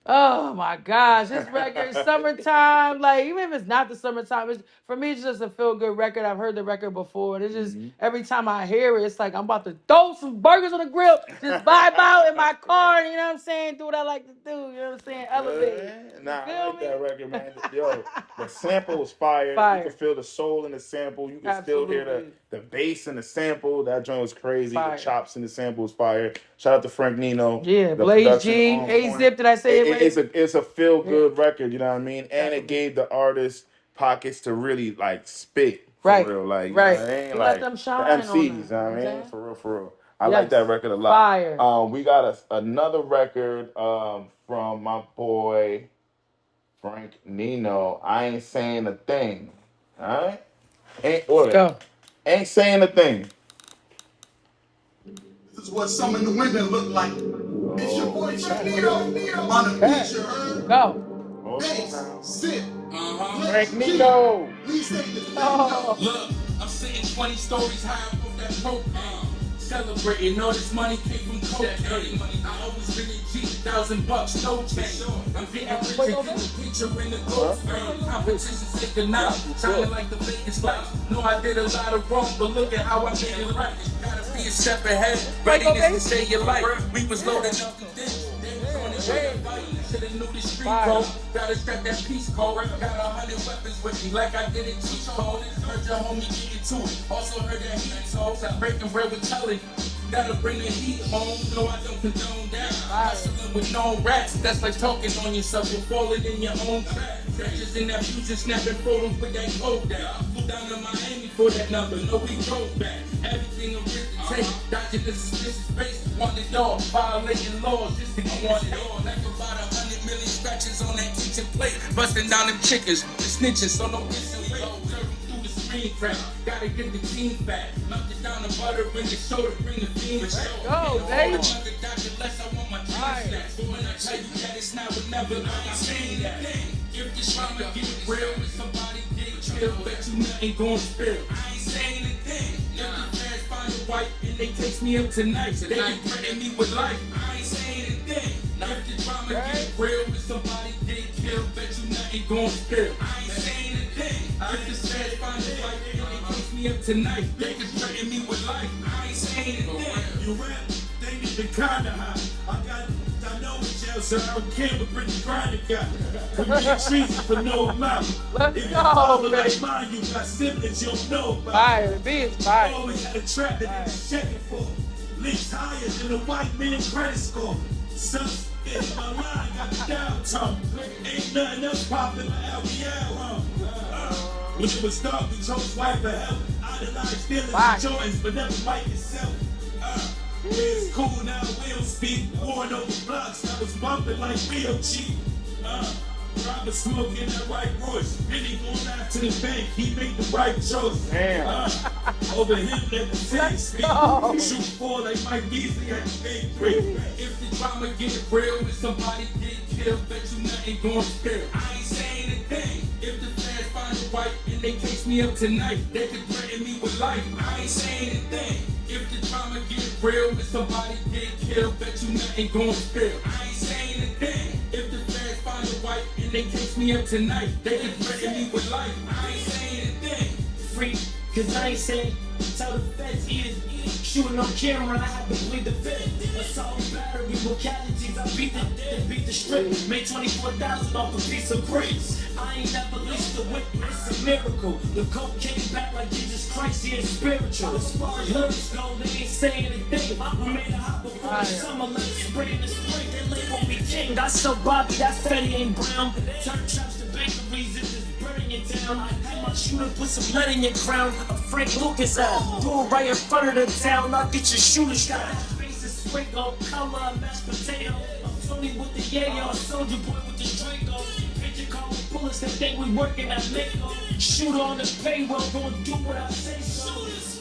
Oh my gosh, this record, summertime, like even if it's not the summertime, for me it's just a feel good record. I've heard the record before, and it's just every time I hear it, it's like I'm about to throw some burgers on the grill, just vibe out in my car, you know what I'm saying? Do what I like to do, you know what I'm saying? Elevate. Nah, I like me? that record, man. Yo, the sample was fire. You can feel the soul in the sample. You can still hear the bass in the sample. That joint was crazy. Fire. The chops in the sample was fire. Shout out to Frank Nino. Yeah, Blaze G, A-Zip, did I say it right? It's a feel good record, you know what I mean? And it gave the artist pockets to really like spit for real. Like, right. You know what I mean? Like, let them shine the MCs, you know what I mean? For real, for real. I like that record a lot. Fire. We got another record from my boy Frank Nino. I ain't saying a thing. Alright? Ain't saying a thing. This is what some in the winter look like. It's your boy Nino on the picture. Go. Bass, sit. Frank Nino. Look, I'm sitting 20 stories high above that propane. Celebrating all this money came from cocaine. I always been in G, $1,000, no change. I'm getting rich and the picture in the gold frame. Competition's taking out, shining like the Vegas lights. Know I did a lot of wrong, but look at how I made it right. Gotta be a step ahead, readiness to save your life. We was loading up the dish. Should've knew the street code. Gotta strap that piece code. Got 100 weapons with me, like I did a cheat code. Heard your homie getting to it. Also heard that heat toes. I'm breaking bread with Telly. Gotta bring the heat home. No, I don't condone that. Hustling with no rats. That's like talking on yourself. You're falling in your own trap. Stretches in that future, snapping photos with that code down. Flew down to Miami for that number. No, we drove back. Everything I'm written take. Dodging the suspicious space. Wanted dog. Violating laws just to get one dog. Like about 100 million scratches on that kitchen plate. Busting down them chickens. The snitches, so no missing weight. Through the screen crack. Gotta get the team back. Melt it down the butter in the shoulder. Bring the beam and show. Go, baby. Unless I want my dreams back. But when I tell you that it's not, we'll never I ain't saying that. If this drama get real, if somebody get killed, bet you nothing gon' spill. I ain't saying a thing. If the fans find a wife and they takes me up tonight, they can threaten me with life. I ain't saying a thing. If the drama get real, if somebody get killed, bet you nothing gon' spill. I ain't saying a thing. If the fans find a wife and they takes me up tonight, they can threaten me with life. I ain't saying a thing. You rap, they need to kinda high. I know it's jail, so I don't care what Brittany Griner got. Commit treason for no amount. If you follow like mine, you got siblings you don't know about. Fire, the beat is fire. Always had a trap that they was checking for. Links higher than a white man credit score. Sus in my line, got the downtown. Ain't nothing else popping like LBL, huh? When it was dark, we chose white for help. Idolized feelings and joints, but never white yourself. It's cool now, we don't speak. Warring over blocks, I was bumping like real cheap. Robert smoking that white Royce. Really going out to the bank, he made the right choice. Damn. Over him, let the city speak. Shoot for like Mike Beasley at the big break. If the drama get real, if somebody get killed, bet you nothing gon' spill. I ain't saying a thing. If the fans find a wife and they chase me up tonight, they can threaten me with life. I ain't saying a thing. If the drama get real, if somebody get killed, bet you nothing gon' spill. I ain't saying a thing. If the fans find a wife and they chase me up tonight, they can threaten me with life. I ain't saying a thing. Free, cause I ain't saying, tell the feds he is shooting on camera, I have to plead the fifth. Assault battery with casualties, I beat the strip. Made 24,000 off a piece of bricks. I ain't never leased a whip, it's a miracle. The coke came back like Jesus Christ, he is spiritual. As far as lyrics go, they ain't saying anything. We made a hot before the summer, let it spray in the spring. They label me king, I sell Bobby, that Fetty ain't brown. Turn traps to bakeries, if it's burning in town. Had my shooter put some lead in your crown. A Frank Lucas out, do it right in front of the town. I'll get your shooter shot. Faces sprinkle, color, mashed potato. I'm Tony with the yayo, soldier boy with the Draco. Picture calling bullets that think we working at Mako. Shooter on the payroll, gonna do what I say so.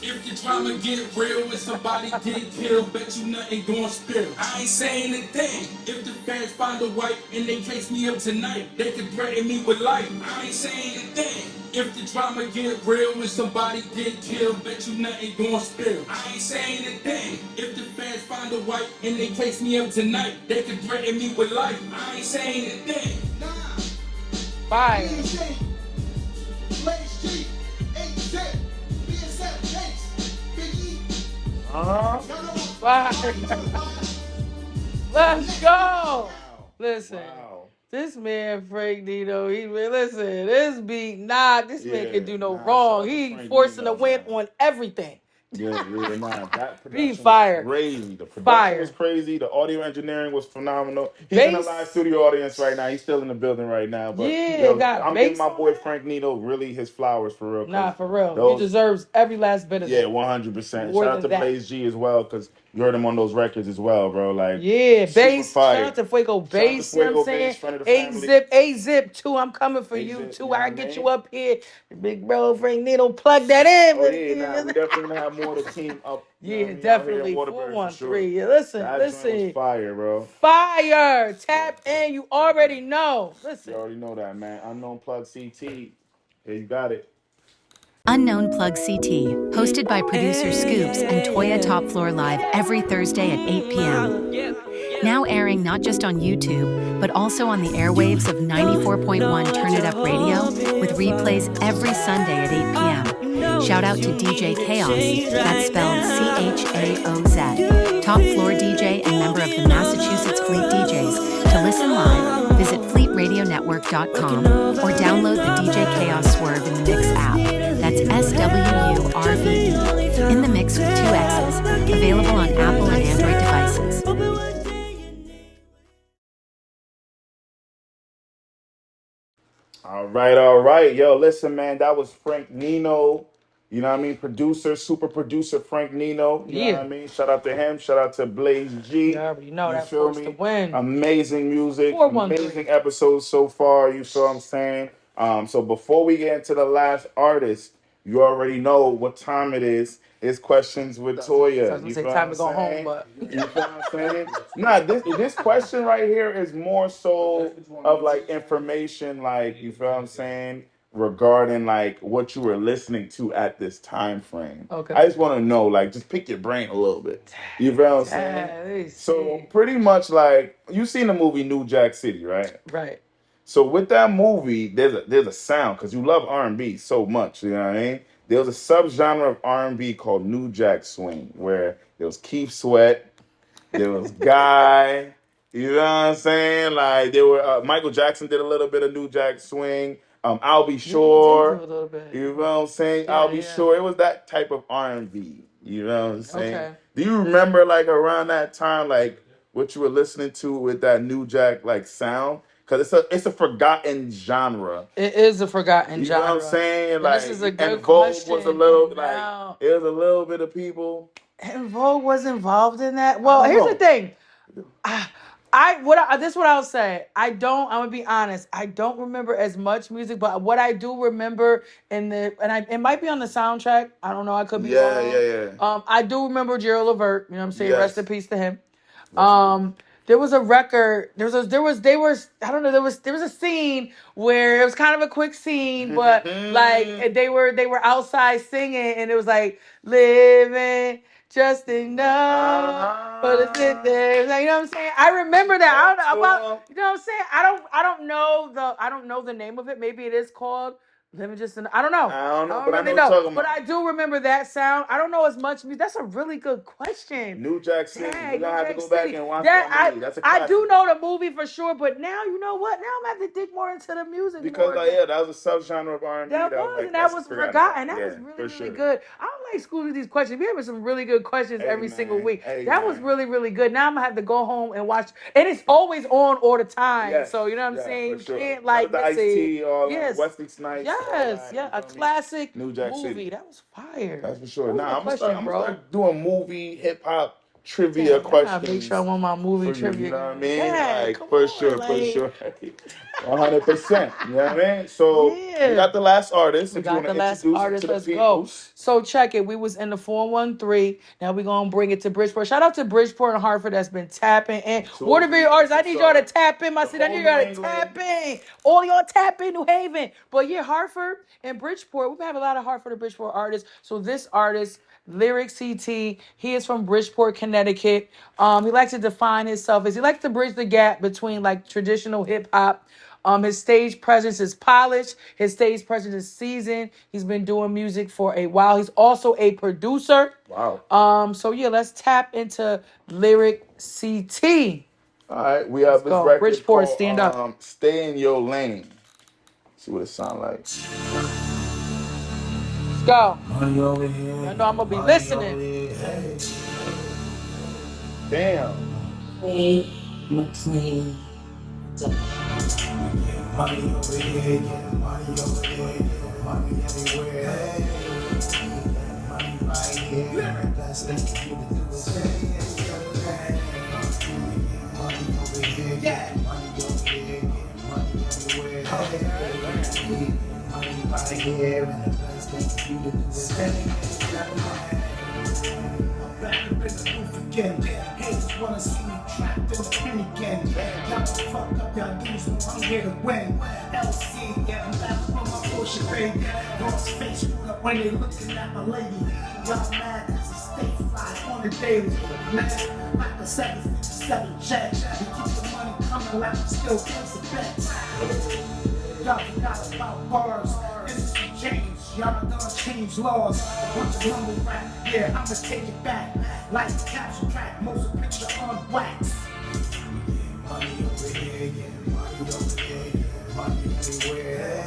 If the drama get real and somebody get killed, bet you nothing gon' spill. I ain't saying a thing. If the fans find a wife and they case me up tonight, they can threaten me with life. I ain't saying a thing. If the drama get real and somebody get killed, bet you nothing gon' spill. I ain't saying a thing. If the fans find a wife and they case me up tonight, they can threaten me with life. I ain't saying a thing. Fire. Fire. Let's go. Listen. This man, Frank Nino, listen, this beat, this man can do no wrong. He forcing the win on everything. Yeah, that Be production fire. was crazy. The production was crazy. The audio engineering was phenomenal. He's in a live studio audience right now. He's still in the building right now. But I'm giving my boy Frank Nino really his flowers for real. Nah, for real. He deserves every last bit of it. Yeah, 100%. Shout out to Blaze G as well, because you heard him on those records as well, bro. Like, Bass. Shout out to Fuego Bass. You know what I'm saying? 8-Zip too. I'm coming for you too. I get you up here. Big bro Frank Nino, plug that in. Oh, yeah, we definitely gonna have more of the team up. Yeah, definitely. 413. Yeah, listen. Was fire, bro. Fire. Tap in. You already know. Listen. You already know that, man. Unknown Plug CT. Here you got it. Unknown Plug CT, hosted by producer Scoops and Toya Topfloor live every Thursday at 8 p.m. Now airing not just on YouTube, but also on the airwaves of 94.1 TurnItUp Radio, with replays every Sunday at 8 p.m. Shout out to DjChaoz, that's spelled CHAOZ, top floor DJ and member of the Massachusetts Fleet DJs. To listen live, visit fleetradionetwork.com or download the DjChaoz Swerve in the Mix app. That's SWURVE. In the Mix with 2 X's. Available on Apple and Android devices. All right. Yo, listen, man, that was Frank Nino. You know what I mean? Super producer Frank Nino. You know what I mean? Shout out to him. Shout out to Blaze G. You already know that feel folks me? to win. Amazing music. Amazing episodes so far. You feel what I'm saying? So before we get into the last artist, you already know what time it is. It's Questions with Toya. You feel time to go home, but you feel what I'm saying? Nah, this question right here is more so of like information, like, you feel what I'm saying, regarding like what you were listening to at this time frame. Okay. I just want to know, like, just pick your brain a little bit. You feel what I'm saying? So pretty much like, you seen the movie New Jack City, right? Right. So with that movie, there's a sound, because you love R&B so much, you know what I mean? There was a subgenre of R&B called New Jack Swing, where there was Keith Sweat, there was Guy, you know what I'm saying? Like, there were Michael Jackson did a little bit of New Jack Swing. I'll Be Sure, you know what I'm saying? I'll Be Sure. It was that type of R&B, you know what I'm saying? Okay. Do you remember, like, around that time, like, what you were listening to with that New Jack, like, sound? Because it's a forgotten genre. It is a forgotten genre. You know what I'm saying? Like, this is a good and Vogue question. was a little, like, it was a little bit of people. And Vogue was involved in that? Well, here's the thing. This is what I'll say. I'm gonna be honest. I don't remember as much music, but what I do remember it might be on the soundtrack. I don't know. I could be wrong. Yeah. I do remember Gerald Levert. You know what I'm saying? Yes. Rest in peace to him. There was a record. There was a scene where it was kind of a quick scene, but like they were outside singing, and it was like living just enough for the sit there. Like, you know what I'm saying? I remember that. I don't know about, you know what I'm saying? I don't know the name of it. Maybe it is called Living Just Enough. I don't know. I don't really know. know. But I do remember that sound. I don't know as much music. That's a really good question. New Jack City. You're going to have to go back and watch that movie. That's a classic. I do know the movie for sure, but now you know what? Now I'm going to have to dig more into the music. Because that was a subgenre of R&B. That was forgotten. That was really good. I don't like schooling these questions. We have some really good questions every single week. That was really, really good. Now I'm going to have to go home and watch. And it's always on all the time. Yes. So, you know what I'm saying? You can't, like, let's see. Wesley Snipes. Yes. A classic New Jack movie. City. That was fire. That's for sure. Now, I'm going to start doing movie, hip-hop trivia questions. I make sure I want my movie trivia. You know what I mean? Yeah, Like for sure. 100%. You know what I mean? So we got the last artist. We if you want got to the last introduce artist. it to Let's the go. peoples. So check it. We was in the 413. Now we're gonna bring it to Bridgeport. Shout out to Bridgeport and Hartford that's been tapping in. Waterbury artists, I need y'all to tap in. My city, I need y'all to tap in. All y'all tap in New Haven. But yeah, Hartford and Bridgeport. We have a lot of Hartford and Bridgeport artists. So this artist, Lyric.ct, he is from Bridgeport, Connecticut. He likes to define himself as he likes to bridge the gap between like traditional hip hop. His stage presence is polished. His stage presence is seasoned. He's been doing music for a while. He's also a producer. Wow. So yeah, let's tap into Lyric.ct. All right, we have this record Bridgeport, called stand up. Stay in Your Lane. See what it sound like. Let's go. I know I'm gonna be listening. Damn. Money over here, yeah, money over there, yeah, money everywhere. Hey, money right here. Best thing you to do is pay. Money over here, yeah, money over here, yeah, money everywhere. Hey, money right here, and the best thing you to do is pay. I'm back up in the booth again. Haters wanna see me trapped in the pen again. Y'all fuck up y'all dudes, know I'm here to win. LC, yeah, I'm back on my bullshit, baby. Lost face when they looking at my lady. Y'all mad cause I stay fly on the daily. Man, like a 757 jet. We keep the money coming like I'm still placing bets. Y'all forgot about bars. Industry change. Y'all done change laws. A bunch of humble rap. Yeah, I'ma take it back. Like a caption track. Motion picture on wax. Money over here, yeah, money over here, yeah, money everywhere.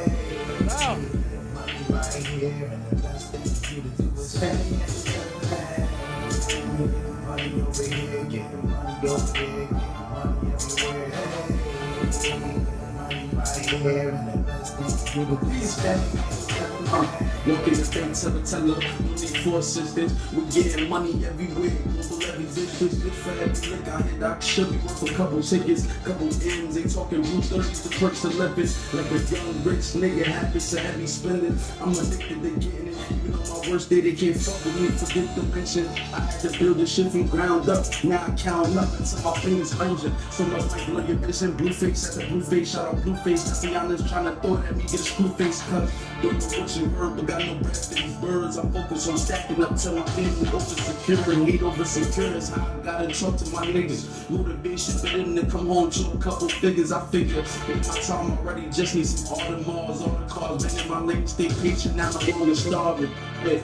Hey, money right here, and the best thing for you to do is pay. Money over here, yeah, money over here, yeah, money everywhere. Hey, money right here, and the best thing for you to do is pay. Look in the face, tell her, we need 4 sisters. We getting money everywhere, global every district. Good for every lick I hit, I should be worth a couple tickets, couple ends. They talking blue 30s to perks to lepers. Like a young rich nigga, habits of heavy spending. I'm addicted to getting it. Even on my worst day, they can't fuck with me. Forget the mention. I had to build this shit from ground up. Now I count up until my fingers urgent. So much like blood, your bitch and Blueface at the Blueface. Shout out Blueface. That's the honest trying to throw it at me, get a screw face cut. Don't know what you heard, but got no breath for these birds. I'm focused on stacking up till my family over secure and hate over secure. That's how I gotta talk to my niggas. Motivation for them to come home to a couple figures. I figure with my time already, just need some Audemars, all the cars. Been in my lane, stay patient, now I'm only starving. Hey,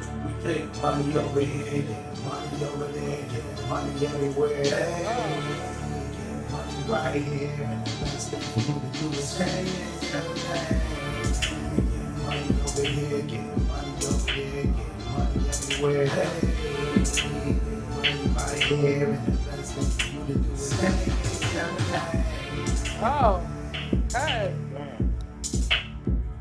money over here, yeah, money over there, yeah, money everywhere. Hey, money right here, and the best thing for you to do is pay. Money over here, yeah, money over there, yeah, money everywhere. Hey, money right here, and the best thing for you to do is pay. Oh, hey.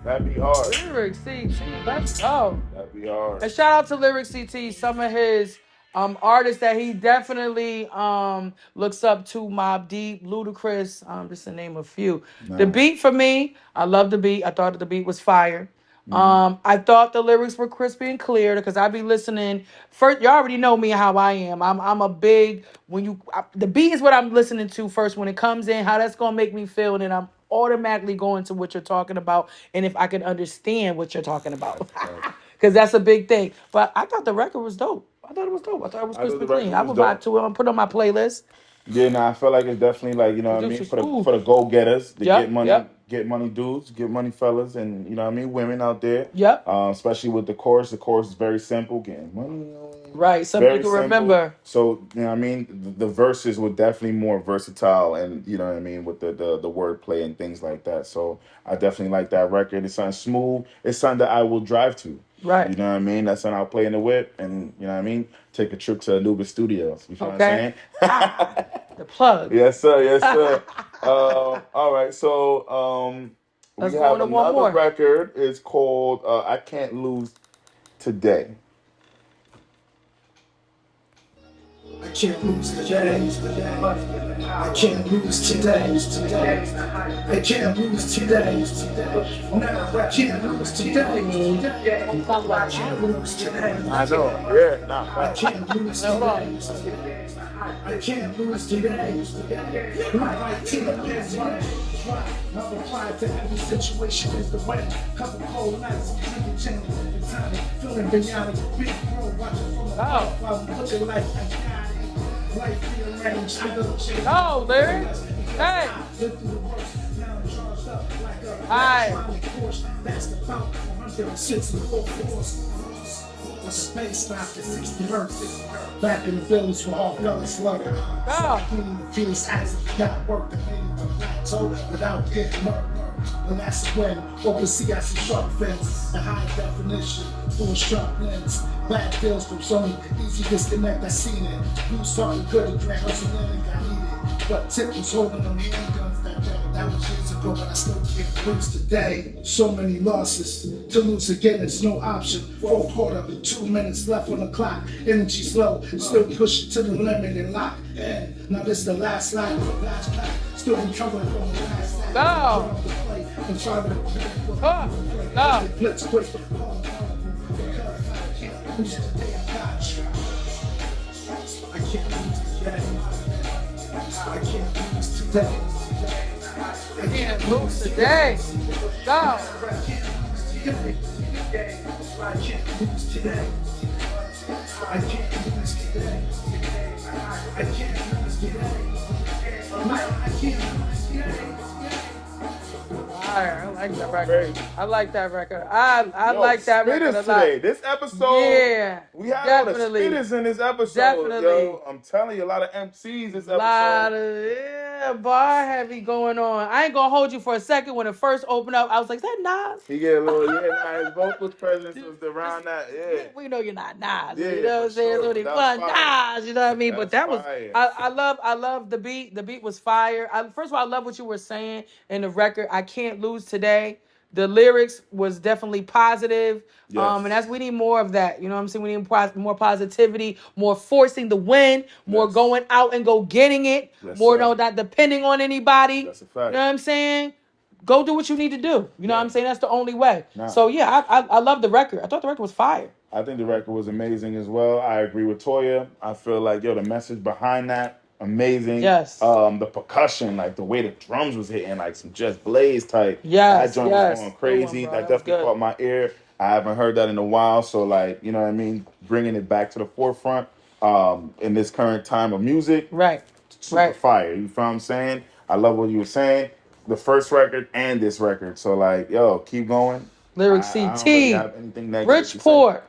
That'd be hard. Lyric.ct, let's go. That'd be hard. And shout out to Lyric.ct, some of his artists that he definitely looks up to: Mobb Deep, Ludacris, just to name a few. Nice. The beat for me, I love the beat. I thought the beat was fire. I thought the lyrics were crispy and clear because I be listening. First, you already know me how I am. I'm a big the beat is what I'm listening to first when it comes in. How that's gonna make me feel, and then I'm automatically going to what you're talking about, and if I can understand what you're talking about, because that's a big thing. But I thought the record was dope. I thought it was dope. I thought it was crispy clean. I would buy it to it and put it on my playlist. Yeah, nah, I feel like it's definitely like, you know what I mean, for the go-getters, the get money dudes, get money fellas, and you know what I mean, women out there. Yep. Especially with the chorus. The chorus is very simple, getting money. Right, something you can remember. So, you know what I mean, the verses were definitely more versatile, and you know what I mean, with the wordplay and things like that. So I definitely like that record. It sounds smooth. It's something that I will drive to. Right. You know what I mean? That's something I'll play in the whip, and you know what I mean, take a trip to Anubis Studios. You feel what I'm saying? The plug. Yes, sir. Yes, sir. All right. So we have another record. It's called I Can't Lose Today. I can't lose today. I can't lose today. I can't lose today. Nah, I can't lose today. I can't lose today. I know. Yeah, nah. I can't lose today. I can't lose today. My team is running. I'm applied to every situation is the way. Couple cold nights, drinking change, and time, feeling beyond a big bro, watching from the off, while I'm looking like I got it. Life rearranged, I don't change. Oh, Larry. Hey. Hi. That's the power, 164 force. A space knock at 60 Earth. Back in the village for all fellas slugging. Cleaning the fierce eyes of got work that made it a plateau without getting murdered. And that's when open sea has some sharp fins and high definition, full sharp lens. Bad deals from Sony, easy disconnect, I seen it. You starting good and drank hustle and got needed. But Tip was holding on the handguns that day. That was years ago, but I still can't lose today. So many losses, to lose again it's no option. 4 quarter, 2 minutes left on the clock. Energy slow, still push it to the limit and lock in. Now this the last line of the last pack. Still recovering from the last line. Go! And try to Go! blitz quick. I can't lose today, I got you. I can't lose today. I can't lose today. I can't lose today. Go! I can't lose today. I can't lose today. I can't lose today. I can't lose today. I like that record. I like that record. I like that record a lot. Today. This episode, Yeah, we had definitely. all the spitters in this episode. Definitely. Yo, I'm telling you, a lot of MCs this episode. Lot of bar heavy going on. I ain't gonna hold you for a second. When it first opened up, I was like, "Is that Nas?" He get a little, his vocal presence was around that, We know you're not Nas. Yeah, you know what I'm saying? sure. So they That's fun fire. Nas. You know what I mean? But that That's was fire. I love the beat. The beat was fire. First of all, I love what you were saying in the record. I can't lose today. The lyrics was definitely positive. Yes. And we need more of that. You know what I'm saying? We need more positivity, more forcing the win, more Yes. going out and go getting it, Yes, more sir. not depending on anybody. That's a fact. You know what I'm saying? Go do what you need to do. You know what I'm saying? That's the only way. Nah. So yeah, I love the record. I thought the record was fire. I think the record was amazing as well. I agree with Toya. I feel like, the message behind that, amazing. Yes. The percussion, like the way the drums was hitting, like some Just Blaze type. Yes, That joint was going crazy. Good one, bro. That definitely caught my ear. I haven't heard that in a while. So, like, you know what I mean? Bringing it back to the forefront in this current time of music. Right. Super fire. You feel what I'm saying? I love what you were saying. The first record and this record. So, like, keep going. Lyric.ct. I don't really have anything negative to say. Bridgeport.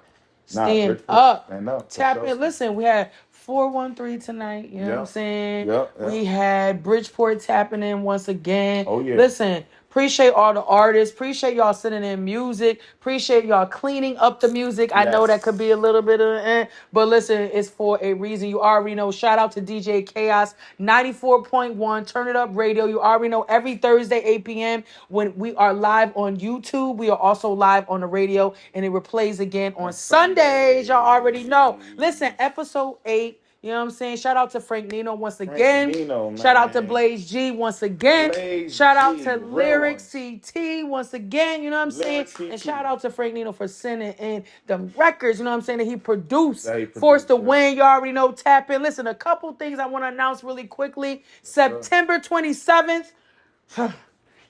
Stand up. Stand up. Tap in. Listen, we had 413 tonight. You know what I'm saying? Yep. We had Bridgeport tapping in once again. Oh, yeah. Listen, appreciate all the artists. Appreciate y'all sending in music. Appreciate y'all cleaning up the music. I know that could be a little bit of but listen, it's for a reason. You already know. Shout out to DjChaoz, 94.1 Turn It Up Radio. You already know every Thursday, 8 p.m. when we are live on YouTube. We are also live on the radio, and it replays again on Sundays. Y'all already know. Listen, episode 8. You know what I'm saying? Shout out to Frank Nino once again. Shout out to Blaze G once again. Shout out to Lyric.ct once again. You know what I'm saying? And shout out to Frank Nino for sending in the records, you know what I'm saying, that he produced. Force to Win, you already know, tap in. Listen, a couple things I want to announce really quickly. September 27th.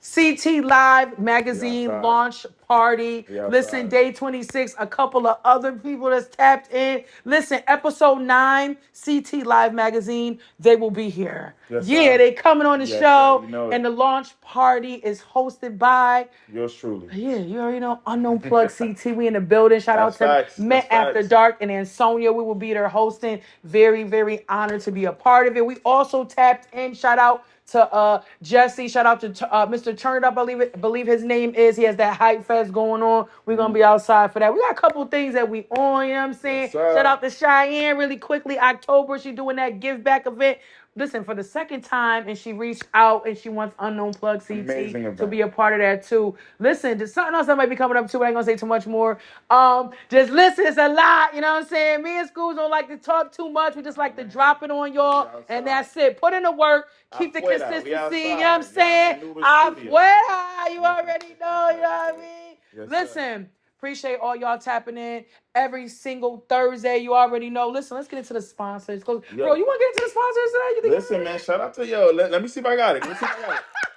CT Live Magazine launch party. Listen, day 26, a couple of other people that's tapped in. Listen, episode 9, CT Live Magazine, they will be here. They coming on the show. And the launch party is hosted by yours truly. Yeah, you already know. Unknown Plug CT. We in the building. Shout out to Met After Dark and Ansonia. We will be there hosting. Very, very honored to be a part of it. We also tapped in. Shout out to Jesse. Shout out to Mr. TurnItUp, I believe his name is. He has that hype fest going on. We're going to be outside for that. We got a couple things that we on, you know what I'm saying? Shout out to Cheyenne really quickly. October, she doing that give back event. listen, for the second time, and she reached out and she wants Unknown Plug CT to be a part of that too. Listen, there's something else that might be coming up too, but I ain't gonna say too much more. Just listen, it's a lot, you know what I'm saying? Me and Schools don't like to talk too much. We just like to drop it on y'all, and that's it. Put in the work, keep the consistency, you know what I'm saying? Afuera, you already know, you know what I mean? Yes, listen. Appreciate all y'all tapping in every single Thursday. You already know. Listen, let's get into the sponsors. Bro, you want to get into the sponsors today? You think listen, man, shout out to let me see if I got it.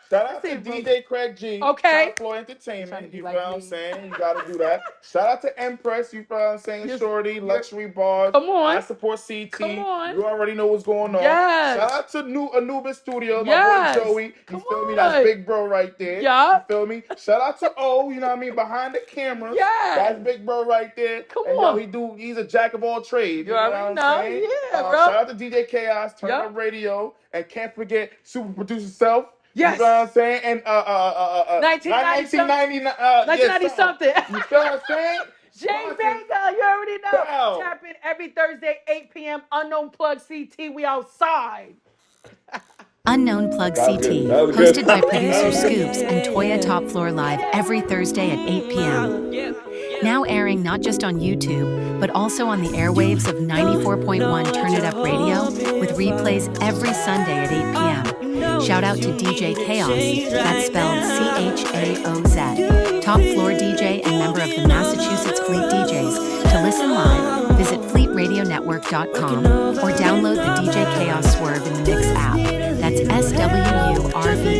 Shout out to DJ Craig G. Okay. Topfloor Entertainment. You feel what I'm saying? You got to do that. Shout out to Empress. You feel what I'm saying? Shorty, Luxury Bars. Come on. I support CT. Come on. You already know what's going on. Yes. Shout out to Anubis Studios. My boy Joey. You feel me? That's Big Bro right there. Yeah. You feel me? Shout out to O. You know what I mean? Behind the cameras. Yeah. That's Big Bro right there. Come on. Yo, he's a jack of all trades. You already know. Yeah, bro. Shout out to DjChaoz, TurnItUp Radio, and can't forget Super Producer Self. Yes. You know what I'm saying? And 1990 something. You feel what I'm saying? Jay Vega, you already know. Wow. Tap in every Thursday, 8 p.m. Unknown Plug CT. We outside. Unknown Plug CT, hosted by producer Scoops and Toya Topfloor Live every Thursday at 8 p.m. Now airing not just on YouTube, but also on the airwaves of 94.1 TurnItUp Radio, with replays every Sunday at 8 p.m. Shout out to DjChaoz, that's spelled CHAOZ, top floor DJ and member of the Massachusetts Fleet DJs. To listen live, visit fleetradionetwork.com or download the DjChaoz Swerve in the Mix app. That's SWURV